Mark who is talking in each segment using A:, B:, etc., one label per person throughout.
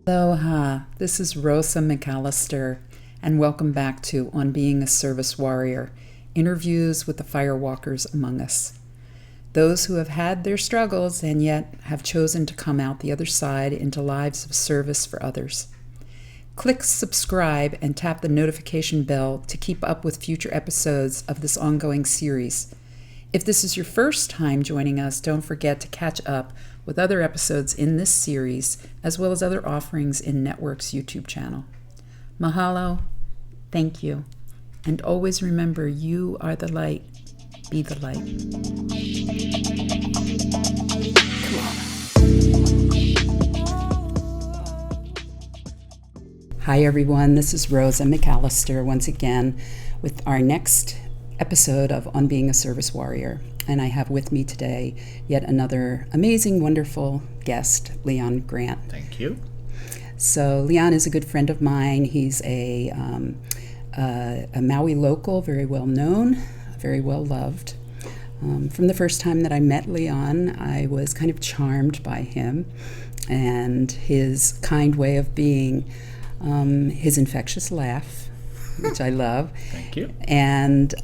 A: Aloha, this is Rosa McAllister, and welcome back to On Being a Service Warrior, interviews with the firewalkers among us. Those who have had their struggles and yet have chosen to come out the other side into lives of service for others. Click subscribe and tap the notification bell to keep up with future episodes of this ongoing series. If this is your first time joining us, don't forget to catch up with other episodes in this series, as well as other offerings in Network's YouTube channel. Mahalo, thank you, and always remember you are the light. Be the light. Hi everyone, this is Rosa McAllister once again with our next episode of On Being a Service Warrior. And I have with me today yet another amazing, wonderful guest, Leon Grant.
B: Thank you.
A: So Leon is a good friend of mine. He's a Maui local, very well known, very well loved. From the first time that I met Leon, I was kind of charmed by him and his kind way of being, his infectious laugh, which I love.
B: Thank you.
A: And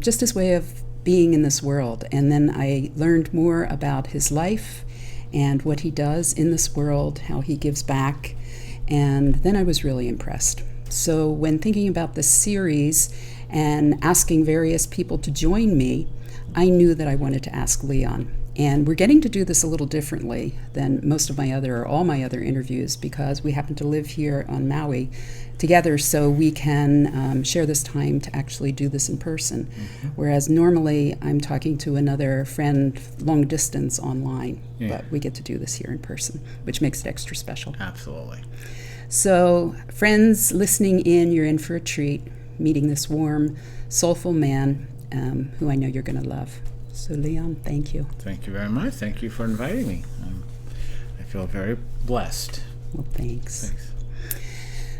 A: just his way of being in this world. And then I learned more about his life and what he does in this world, how he gives back, and then I was really impressed. So when thinking about this series and asking various people to join me, I knew that I wanted to ask Leon. And we're getting to do this a little differently than most of my other or all my other interviews because we happen to live here on Maui together, so we can share this time to actually do this in person. Mm-hmm. Whereas normally I'm talking to another friend long distance online, but we get to do this here in person, which makes it extra special.
B: Absolutely.
A: So friends listening in, you're in for a treat, meeting this warm, soulful man who I know you're going to love. So Leon, thank you.
B: Thank you very much. Thank you for inviting me. I feel very blessed.
A: Well, thanks.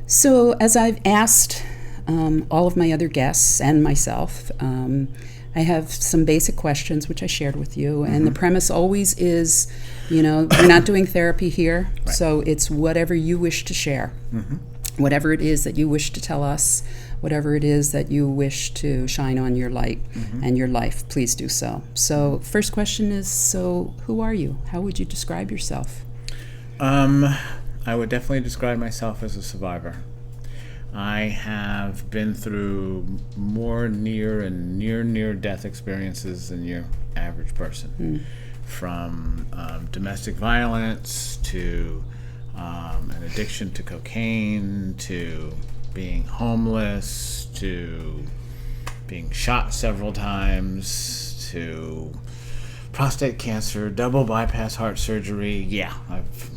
A: So as I've asked all of my other guests and myself, I have some basic questions which I shared with you. And the premise always is, we're not doing therapy here. Right. So it's whatever you wish to share. Mm-hmm. Whatever it is that you wish to tell us, whatever it is that you wish to shine on your light and your life, please do so. So first question is, so who are you? How would you describe yourself?
B: I would definitely describe myself as a survivor. I have been through more near and near-death experiences than your average person. From domestic violence to an addiction to cocaine to being homeless to being shot several times to prostate cancer, double bypass heart surgery. Yeah, I've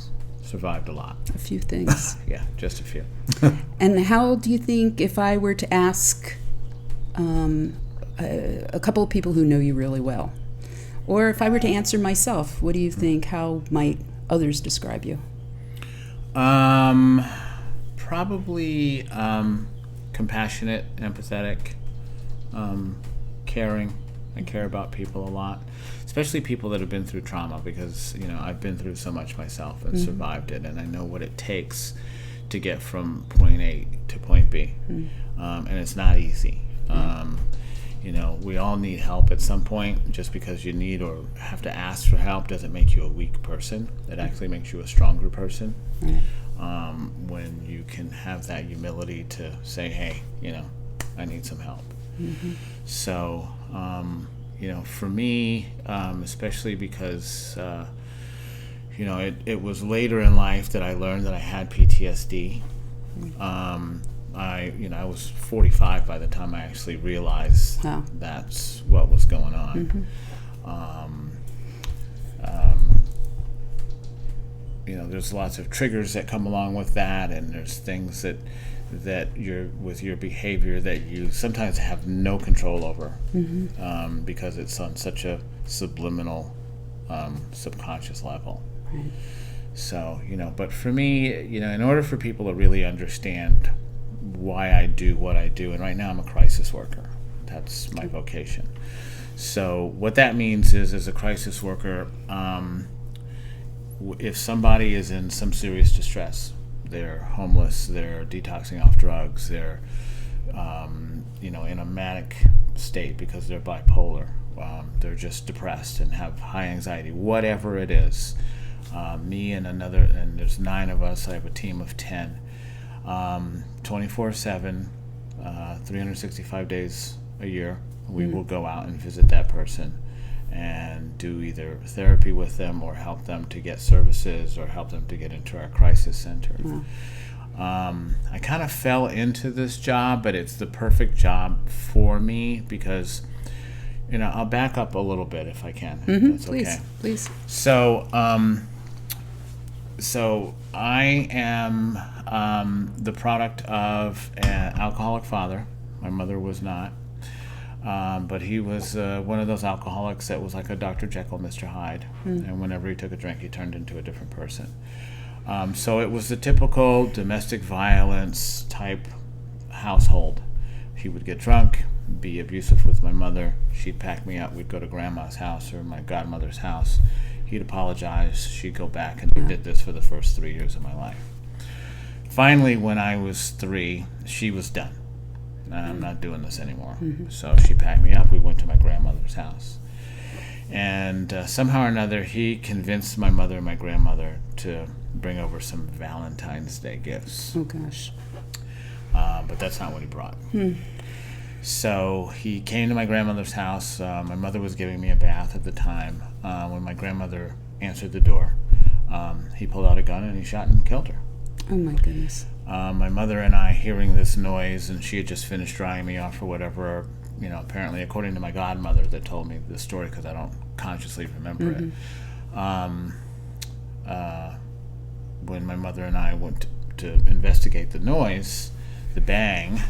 B: survived a lot.
A: A few things.
B: Yeah, just a few.
A: And how do you think, if I were to ask a couple of people who know you really well, or if I were to answer myself, what do you think, how might others describe you?
B: Probably compassionate, empathetic, caring. I care about people a lot, especially people that have been through trauma, because I've been through so much myself and survived it, and I know what it takes to get from point A to point B, and it's not easy. We all need help at some point. Just because you need or have to ask for help doesn't make you a weak person. It actually makes you a stronger person. When you can have that humility to say, hey, I need some help. So, for me, especially because, it was later in life that I learned that I had PTSD. I was 45 by the time I actually realized that's what was going on. There's lots of triggers that come along with that, and there's things that you're with your behavior that you sometimes have no control over, because it's on such a subliminal, subconscious level. Right. So, but for me, in order for people to really understand why I do what I do, and right now I'm a crisis worker. That's my vocation. So what that means is, as a crisis worker, if somebody is in some serious distress, they're homeless, they're detoxing off drugs, they're in a manic state because they're bipolar. They're just depressed and have high anxiety, whatever it is. Me and there's 9 of us. I have a team of 10, 24/7, 365 days a year. We will go out and visit that person and do either therapy with them or help them to get services or help them to get into our crisis center. I kind of fell into this job, but it's the perfect job for me because, I'll back up a little bit if I can. If that's okay.
A: Please.
B: So I am the product of an alcoholic father. My mother was not. But he was one of those alcoholics that was like a Dr. Jekyll, Mr. Hyde. And whenever he took a drink, he turned into a different person. So it was the typical domestic violence type household. He would get drunk, be abusive with my mother. She'd pack me up. We'd go to grandma's house or my godmother's house. He'd apologize. She'd go back, and we did this for the first 3 years of my life. Finally, when I was 3, she was done. I'm not doing this anymore. So she packed me up. We went to my grandmother's house. And somehow or another, he convinced my mother and my grandmother to bring over some Valentine's Day gifts.
A: Oh, gosh.
B: But that's not what he brought. So he came to my grandmother's house. My mother was giving me a bath at the time. When my grandmother answered the door, he pulled out a gun and he shot and killed her.
A: Oh, my goodness.
B: My mother and I hearing this noise, and she had just finished drying me off or whatever, apparently according to my godmother that told me the story because I don't consciously remember it. When my mother and I went to investigate the noise, the bang,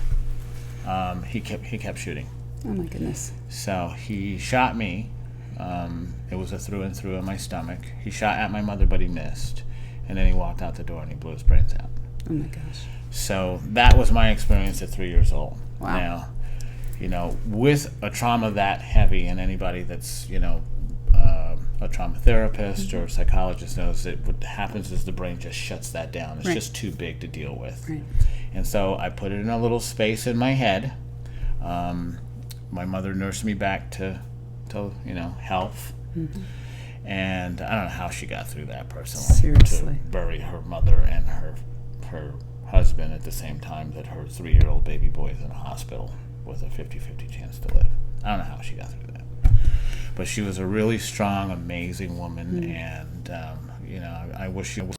B: he kept shooting.
A: Oh my goodness.
B: So he shot me. It was a through and through in my stomach. He shot at my mother, but he missed. And then he walked out the door and he blew his brains out.
A: Oh my gosh.
B: So that was my experience at 3 years old.
A: Wow.
B: Now, with a trauma that heavy, and anybody that's, a trauma therapist or psychologist knows that what happens is the brain just shuts that down. It's just too big to deal with.
A: Right.
B: And so I put it in a little space in my head. My mother nursed me back to health. And I don't know how she got through that personally.
A: Seriously.
B: To bury her mother and her husband at the same time that her 3-year-old baby boy is in a hospital with a 50-50 chance to live. I don't know how she got through that. But she was a really strong, amazing woman, and I wish she was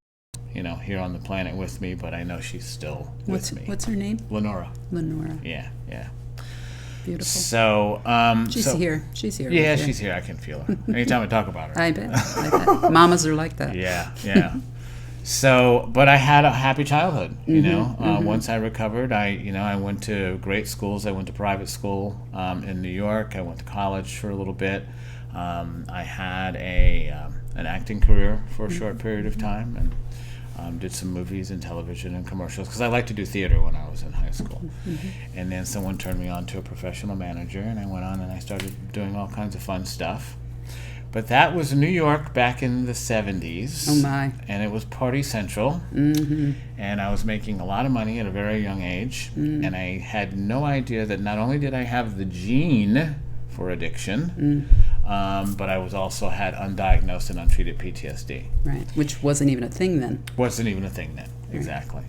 B: here on the planet with me, but I know she's still with me.
A: What's her name?
B: Lenora.
A: Yeah. Beautiful.
B: So
A: she's here. She's here.
B: Yeah, she's here. I can feel her anytime I talk about her.
A: I bet. Mamas are like that.
B: Yeah. So, but I had a happy childhood. Once I recovered, I went to great schools. I went to private school in New York. I went to college for a little bit. I had an acting career for a short period of time, and did some movies and television and commercials because I liked to do theater when I was in high school. And then someone turned me on to a professional manager, and I went on and I started doing all kinds of fun stuff. But that was New York back in the 70s.
A: Oh, my.
B: And it was Party Central. And I was making a lot of money at a very young age. And I had no idea that not only did I have the gene for addiction, but I was also had undiagnosed and untreated PTSD.
A: Right, which wasn't even a thing then.
B: Wasn't even a thing then, exactly.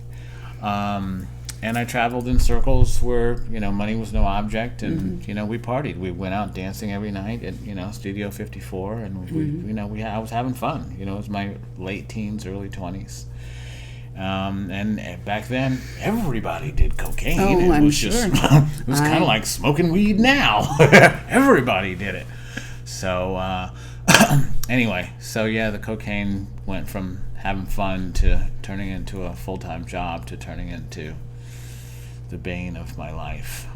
B: And I traveled in circles where, money was no object, and, we partied. We went out dancing every night at, Studio 54, and I was having fun. It was my late teens, early 20s. And back then, everybody did cocaine.
A: Oh, I'm sure.
B: It was kind of like smoking weed now. Everybody did it. So, anyway, the cocaine went from having fun to turning into a full-time job to turning into the bane of my life.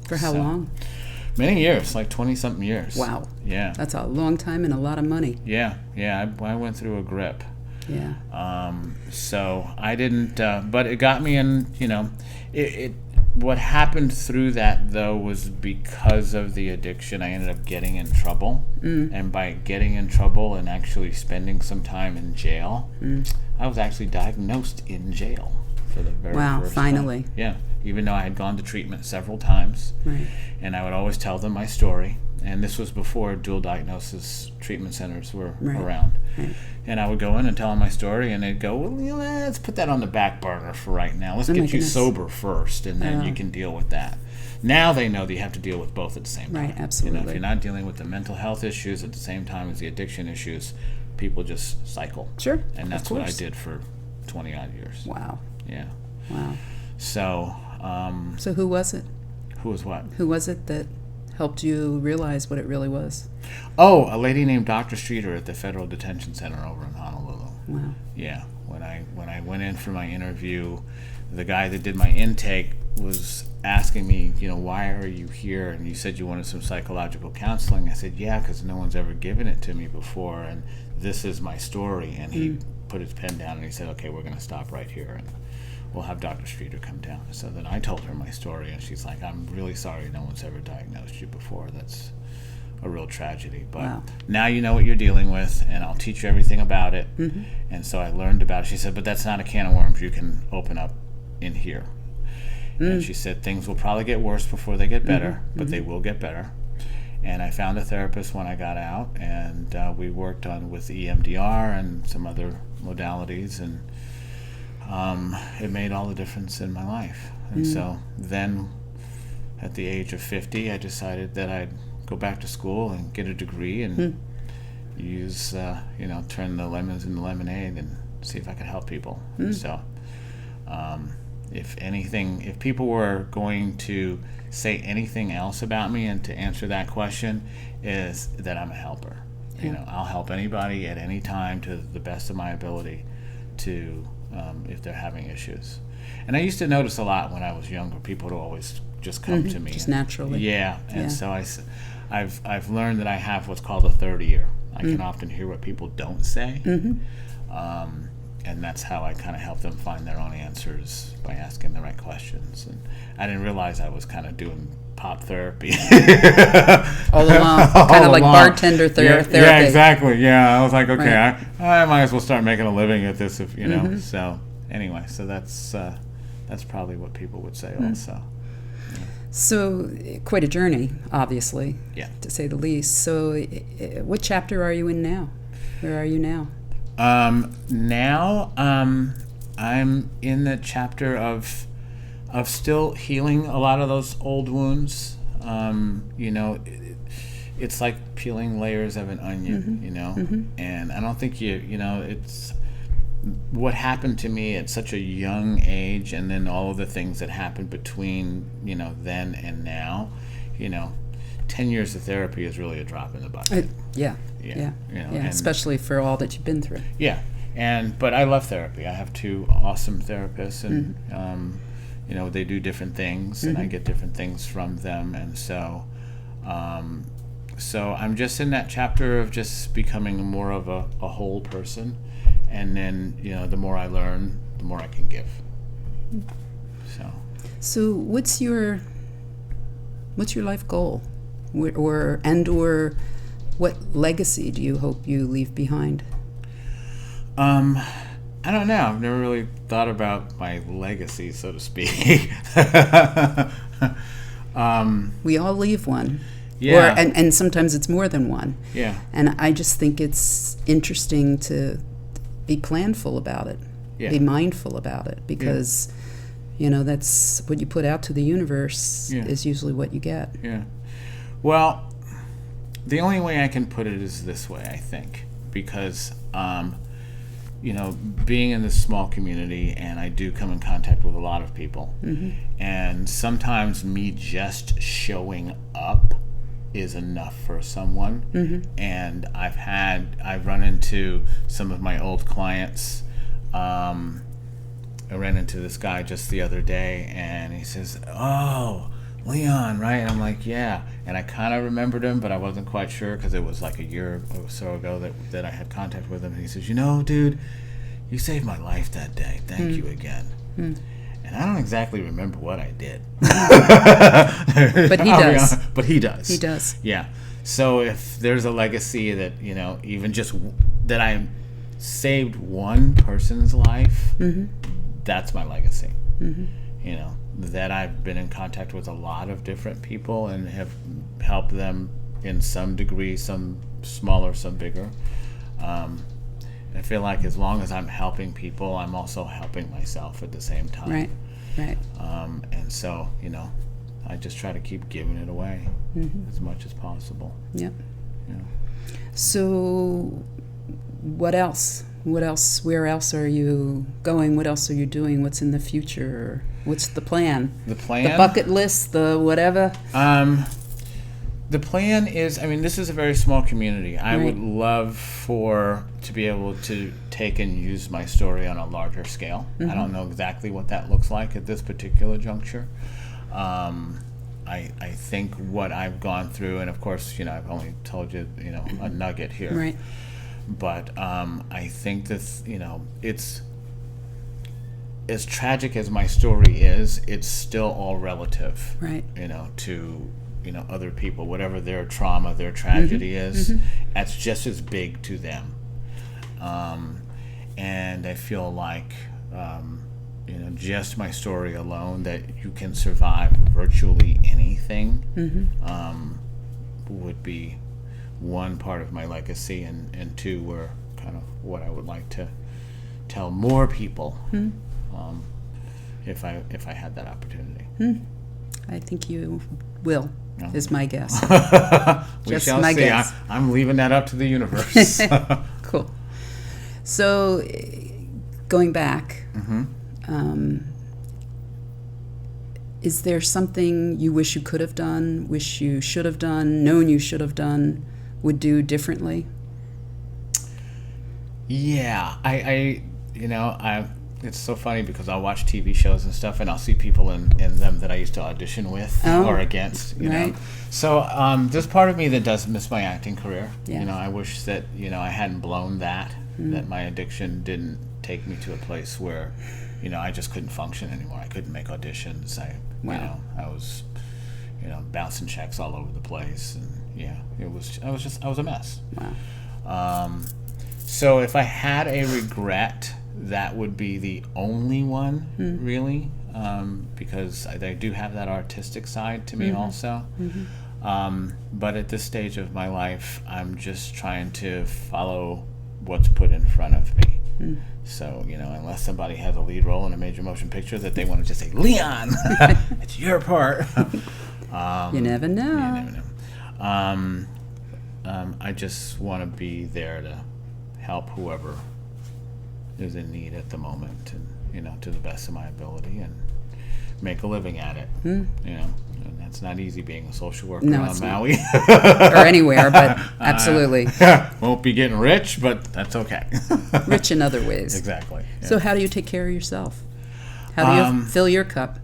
A: For how long?
B: Many years, like 20-something years.
A: Wow.
B: Yeah.
A: That's a long time and a lot of money.
B: Yeah. I went through a grip.
A: Yeah.
B: So I didn't, but it got me in, what happened through that, though, was because of the addiction, I ended up getting in trouble. And by getting in trouble and actually spending some time in jail, I was actually diagnosed in jail for the very
A: Wow,
B: first
A: finally.
B: time. Yeah, even though I had gone to treatment several times.
A: Right.
B: And I would always tell them my story. And this was before dual diagnosis treatment centers were around.
A: Right.
B: And I would go in and tell them my story, and they'd go, well, let's put that on the back burner for right now. Let's
A: Oh, my
B: get you
A: goodness.
B: sober first, and then you can deal with that. Now they know that you have to deal with both at the same time.
A: Right, absolutely.
B: If you're not dealing with the mental health issues at the same time as the addiction issues, people just cycle.
A: Sure.
B: And that's
A: of
B: what I
A: course.
B: did for 20-odd years.
A: Wow.
B: Yeah.
A: Wow.
B: So,
A: So who was it?
B: who was what?
A: Who was it that helped you realize what it really was?
B: Oh, a lady named Dr. Streeter at the Federal Detention Center over in Honolulu.
A: Wow.
B: Yeah, when I went in for my interview, the guy that did my intake was asking me, why are you here? And you said you wanted some psychological counseling. I said, yeah, because no one's ever given it to me before, and this is my story. And he put his pen down and he said, okay, we're going to stop right here, and we'll have Dr. Streeter come down. So then I told her my story, and she's like, I'm really sorry no one's ever diagnosed you before. That's a real tragedy. But
A: Wow.
B: now you know what you're dealing with, and I'll teach you everything about it. And so I learned about it. She said, but that's not a can of worms you can open up in here. And she said, things will probably get worse before they get better, but they will get better. And I found a therapist when I got out, and we worked on with EMDR and some other modalities, and it made all the difference in my life. And so then at the age of 50, I decided that I'd go back to school and get a degree and use, turn the lemons into lemonade and see if I could help people. And so if people were going to say anything else about me and to answer that question, is that I'm a helper. I'll help anybody at any time to the best of my ability to if they're having issues. And I used to notice a lot when I was younger, people would always just come to me.
A: Just naturally.
B: Yeah, and so I've learned that I have what's called a third ear. I can often hear what people don't say, and that's how I kind of help them find their own answers by asking the right questions. And I didn't realize I was kind of doing pop therapy
A: All along. Kind of like bartender therapy.
B: Yeah, exactly. Yeah, I was like, okay,
A: Right.
B: I might as well start making a living at this, if you know. So anyway, so that's probably what people would say also.
A: So, quite a journey, obviously,
B: Yeah.
A: to say the least. So, what chapter are you in now? Where are you now?
B: Now, I'm in the chapter of still healing a lot of those old wounds. It's like peeling layers of an onion, and I don't think it's what happened to me at such a young age, and then all of the things that happened between, then and now, 10 years of therapy is really a drop in the bucket.
A: Yeah,
B: and-
A: especially for all that you've been through.
B: Yeah, but I love therapy. I have two awesome therapists, and they do different things, and I get different things from them, and so I'm just in that chapter of just becoming more of a whole person, and then the more I learn, the more I can give.
A: So, what's your life goal, or what legacy do you hope you leave behind?
B: I don't know. I've never really thought about my legacy, so to speak.
A: We all leave one.
B: Yeah.
A: And sometimes it's more than one.
B: Yeah.
A: And I just think it's interesting to be planful about it, be mindful about it, because, that's what you put out to the universe is usually what you get.
B: Yeah. Well, the only way I can put it is this way, I think, because, being in this small community, and I do come in contact with a lot of people, and sometimes me just showing up is enough for someone. And I've run into some of my old clients. I ran into this guy just the other day, and he says, "Oh, Leon, right?" And I'm like, "Yeah." And I kind of remembered him, but I wasn't quite sure because it was like a year or so ago that I had contact with him. And he says, "Dude, you saved my life that day. Thank you again." And I don't exactly remember what I did.
A: But he does.
B: But he does.
A: He does.
B: Yeah. So if there's a legacy that, even just that I saved one person's life,
A: Mm-hmm.
B: that's my legacy.
A: Mm-hmm.
B: You know, that I've been in contact with a lot of different people and have helped them in some degree, some smaller, some bigger. I feel like as long as I'm helping people, I'm also helping myself at the same time.
A: Right. Right.
B: And so, you know, I just try to keep giving it away
A: Mm-hmm.
B: as much as possible.
A: Yep.
B: You know.
A: So, what else? What else? Where else are you going? What else are you doing? What's in the future? What's the plan?
B: The plan?
A: The bucket list, the whatever?
B: The plan is, I mean, this is a very small community. I
A: Right.
B: would love to be able to take and use my story on a larger scale.
A: Mm-hmm.
B: I don't know exactly what that looks like at this particular juncture. I think what I've gone through, and of course, you know, I've only told you, you know, a nugget here.
A: Right.
B: But I think that, you know, it's as tragic as my story is, it's still all relative.
A: Right.
B: You know, to, you know, other people, whatever their trauma, their tragedy
A: Mm-hmm.
B: is,
A: Mm-hmm.
B: that's just as big to them. And I feel like, you know, just my story alone, that you can survive virtually anything,
A: Mm-hmm.
B: would be one part of my legacy, and two were kind of what I would like to tell more people, if I had that opportunity.
A: I think you will,
B: No.
A: is my guess.
B: We
A: Just
B: shall
A: my
B: see.
A: guess.
B: I'm leaving that up to the universe.
A: Cool. So, going back, is there something you wish you could have done, wish you should have done, known you should have done, would do differently?
B: Yeah, I you know, it's so funny because I'll watch TV shows and stuff, and I'll see people in them that I used to audition with or against, you
A: right.
B: know. So there's part of me that does miss my acting career.
A: Yeah.
B: You know, I wish that, you know, I hadn't blown that my addiction didn't take me to a place where, you know, I just couldn't function anymore. I couldn't make auditions.
A: Wow.
B: You know, I was, you know, bouncing checks all over the place, and yeah, I was a mess.
A: Wow.
B: So if I had a regret, that would be the only one, really, because I do have that artistic side to me also. But at this stage of my life, I'm just trying to follow what's put in front of me. So, you know, unless somebody has a lead role in a major motion picture that they want to just say, Leon, it's your part.
A: You never know.
B: You never know. I just want to be there to help whoever is in need at the moment, and, you know, to the best of my ability, and make a living at it. You know, and that's not easy being a social worker on Maui.
A: Or anywhere, but absolutely.
B: Won't be getting rich, but that's okay.
A: Rich in other ways.
B: Exactly. Yeah.
A: So how do you take care of yourself? How do you fill your cup?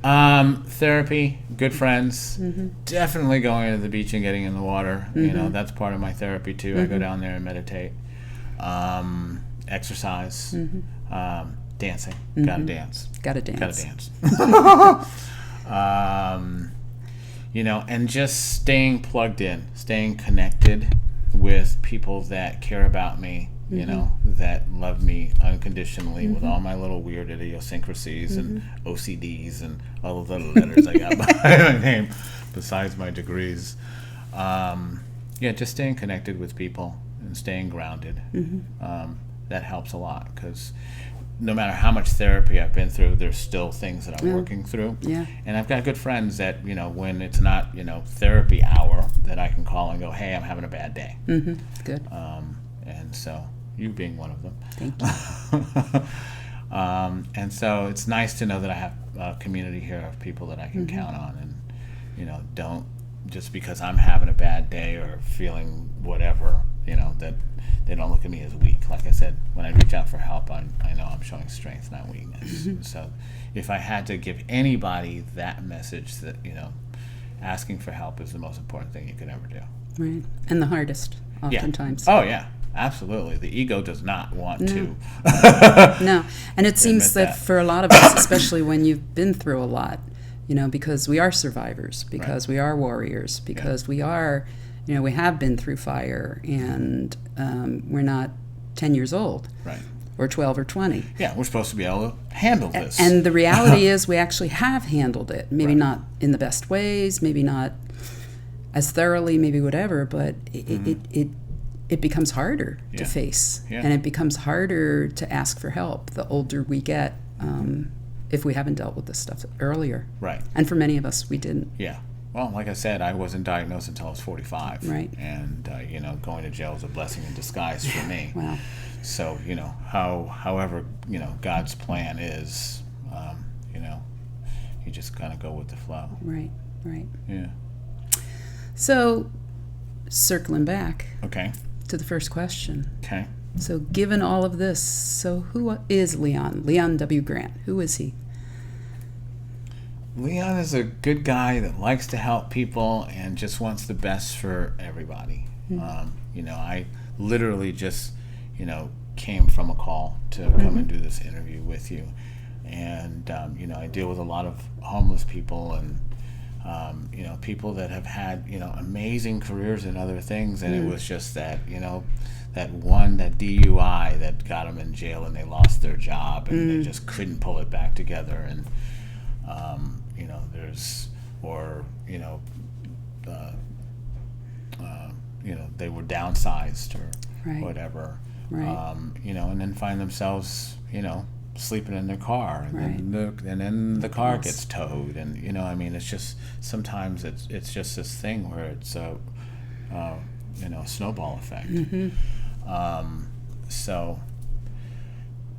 B: Therapy, good friends, definitely going to the beach and getting in the water. You know, that's part of my therapy too. I go down there and meditate. Exercise, dancing. Gotta dance.
A: Gotta dance.
B: You know, and just staying plugged in, staying connected with people that care about me, you know, that love me unconditionally with all my little weird idiosyncrasies and OCDs and all of the letters I got behind my name besides my degrees. Yeah, just staying connected with people and staying grounded. That helps a lot, because no matter how much therapy I've been through, there's still things that I'm working through.
A: Yeah.
B: And I've got good friends that, you know, when it's not, you know, therapy hour, that I can call and go, hey, I'm having a bad day.
A: Good.
B: And so, you being one of them.
A: Thank you.
B: And so it's nice to know that I have a community here of people that I can count on, and, you know, don't, just because I'm having a bad day or feeling whatever, you know, that they don't look at me as weak. Like I said, when I reach out for help, I know I'm showing strength, not weakness. So if I had to give anybody that message, that, you know, asking for help is the most important thing you could ever do.
A: Right. And the hardest, oftentimes.
B: Yeah. Oh, yeah. Absolutely. The ego does not want to.
A: No. And it seems that for a lot of us, especially when you've been through a lot, you know, because we are survivors, because we are warriors, because we are, you know, we have been through fire, and we're not 10 years old.
B: Right.
A: Or 12 or 20.
B: Yeah, we're supposed to be able to handle this.
A: And the reality is we actually have handled it. Maybe
B: Right.
A: not in the best ways, maybe not as thoroughly, maybe whatever, but it becomes harder to face.
B: Yeah.
A: And it becomes harder to ask for help the older we get, if we haven't dealt with this stuff earlier.
B: Right.
A: And for many of us, we didn't.
B: Yeah. Well, like I said, I wasn't diagnosed until I was 45.
A: Right.
B: And, going to jail is a blessing in disguise for me.
A: Wow.
B: So, however, God's plan is, you just kind of go with the flow.
A: Right, right.
B: Yeah.
A: So, circling back
B: Okay.
A: to the first question.
B: Okay.
A: So, given all of this, so who is Leon? Leon W. Grant. Who is he?
B: Leon is a good guy that likes to help people and just wants the best for everybody. I literally just, came from a call to come and do this interview with you. And, I deal with a lot of homeless people and, people that have had, amazing careers and other things. And it was just that, that DUI that got them in jail and they lost their job and they just couldn't pull it back together. And, they were downsized or
A: Right.
B: whatever,
A: Right.
B: and then find themselves, sleeping in their car, and
A: Right.
B: then the car
A: Yes.
B: gets towed, and it's just sometimes it's just this thing where it's a snowball effect. So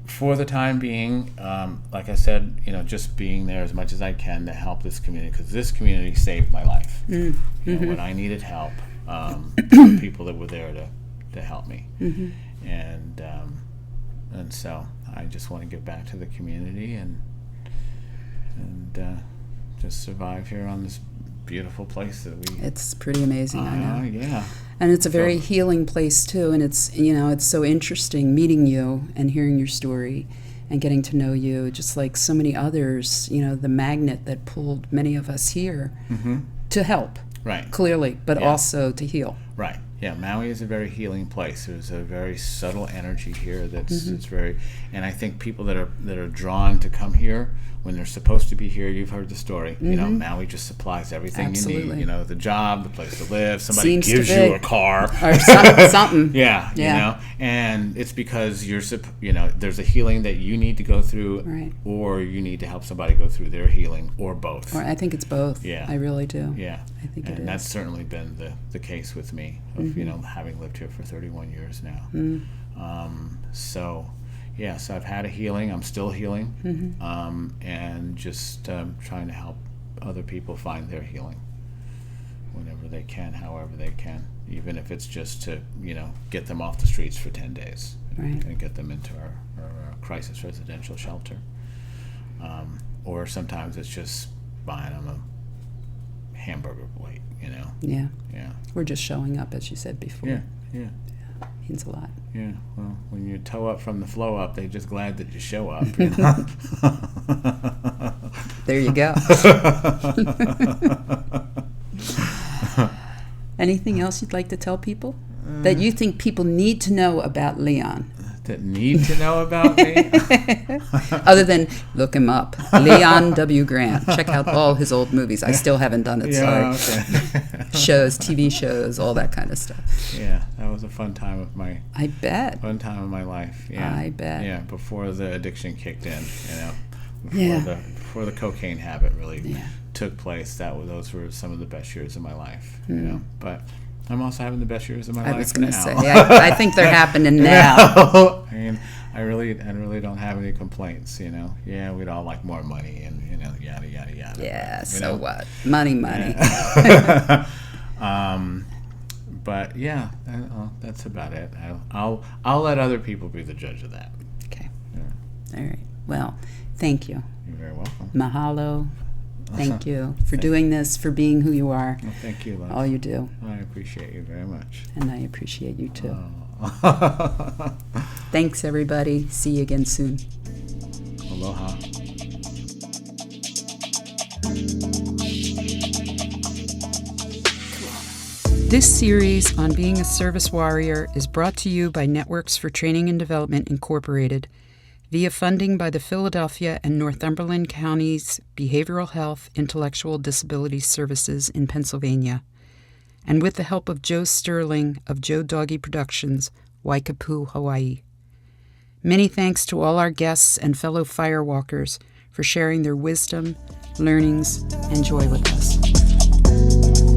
B: for the time being, like I said, just being there as much as I can to help this community, because this community saved my life. When I needed help, people that were there to help me, and so I just want to give back to the community and just survive here on this beautiful place that we.
A: It's pretty amazing, I know.
B: Yeah.
A: And it's a very healing place too, and it's it's so interesting meeting you and hearing your story and getting to know you, just like so many others, the magnet that pulled many of us here to help.
B: Right.
A: Clearly, but also to heal.
B: Right. Yeah, Maui is a very healing place. There's a very subtle energy here that's it's very, and I think people that are drawn to come here when they're supposed to be here. You've heard the story. Maui just supplies everything
A: Absolutely.
B: you need. The job, the place to live. Somebody
A: Seems to
B: gives
A: be.
B: you a car
A: Or something.
B: Yeah. And it's because there's a healing that you need to go through,
A: Right.
B: or you need to help somebody go through their healing, or both.
A: Or I think it's both.
B: Yeah.
A: I really do.
B: Yeah,
A: I think it
B: and
A: is.
B: that's certainly been the case with me of having lived here for 31 years now. So I've had a healing. I'm still healing, and just trying to help other people find their healing whenever they can, however they can, even if it's just to get them off the streets for 10 days
A: Right.
B: and get them into our crisis residential shelter, or sometimes it's just buying them a hamburger plate.
A: Yeah.
B: Yeah.
A: We're just showing up, as you said before.
B: Yeah.
A: Means a lot.
B: Yeah, well, when you tow up from the flow up, they're just glad that you show up.
A: There you go. Anything else you'd like to tell people that you think people need to know about Leon?
B: That need to know about me?
A: Other than look him up. Leon W. Grant. Check out all his old movies. I still haven't done it, sorry.
B: Okay.
A: Shows, TV shows, all that kind of stuff.
B: Yeah, that was a fun time of my
A: I bet.
B: life. Yeah.
A: I bet.
B: Yeah, before the addiction kicked in,
A: Yeah.
B: before the cocaine habit really
A: Yeah.
B: took place. Those were some of the best years of my life. But I'm also having the best years of my life now.
A: I was going to say, I think they're happening now.
B: I mean, I really don't have any complaints. Yeah, we'd all like more money and yada yada yada.
A: Yeah, so what? Money.
B: Yeah. But yeah, that's about it. I'll let other people be the judge of that.
A: Okay.
B: Yeah.
A: All right. Well, thank you.
B: You're very welcome.
A: Mahalo. Thank you for doing this, for being who you are.
B: Well, thank you, love.
A: All you do.
B: I appreciate you very much.
A: And I appreciate you too.
B: Oh.
A: Thanks, everybody. See you again soon.
B: Aloha.
A: Come on. This series on being a service warrior is brought to you by Networks for Training and Development Incorporated via funding by the Philadelphia and Northumberland Counties Behavioral Health Intellectual Disability Services in Pennsylvania, and with the help of Joe Sterling of Joe Doggy Productions, Waikapu, Hawaii. Many thanks to all our guests and fellow firewalkers for sharing their wisdom, learnings, and joy with us.